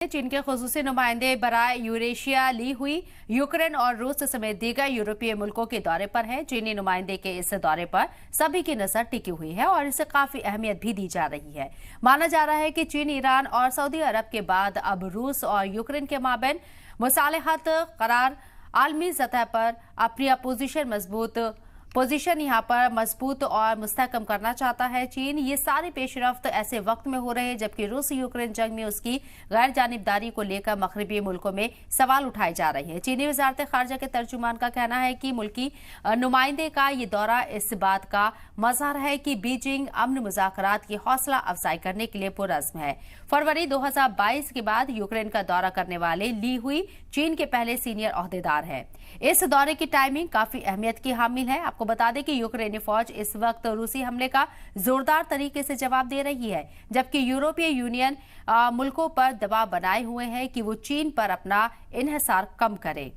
चीन के खुसूसी नुमाइंदे बराए यूरेशिया ली हुई यूक्रेन और रूस समेत दीगर यूरोपीय मुल्कों के दौरे पर हैं। चीनी नुमाइंदे के इस दौरे पर सभी की नजर टिकी हुई है और इसे काफी अहमियत भी दी जा रही है। माना जा रहा है कि चीन, ईरान और सऊदी अरब के बाद अब रूस और यूक्रेन के माबैन मुसालहत करार आलमी सतह पर अपनी पोजीशन यहाँ पर मजबूत और मुस्तहकम करना चाहता है। चीन ये सारी पेशरफ्त ऐसे वक्त में हो रहे हैं जबकि रूस यूक्रेन जंग में उसकी गैर जानिबदारी को लेकर मगरबी मुल्कों में सवाल उठाए जा रहे हैं। चीनी वजारत खारजा के तर्जुमान का कहना है कि मुल्की नुमाइंदे का ये दौरा इस बात का मजहर है कि बीजिंग अमन मुज़ाकरात की हौसला अफजाई करने के लिए पुरअज़्म है। फरवरी 2022 के बाद यूक्रेन का दौरा करने वाले ली हुई चीन के पहले सीनियर ओहदेदार है। इस दौरे की टाइमिंग काफी अहमियत की हामिल है। आपको बता दें कि यूक्रेनी फौज इस वक्त रूसी हमले का जोरदार तरीके से जवाब दे रही है, जबकि यूरोपीय यूनियन मुल्कों पर दबाव बनाए हुए है कि वो चीन पर अपना इन्हिसार कम करे।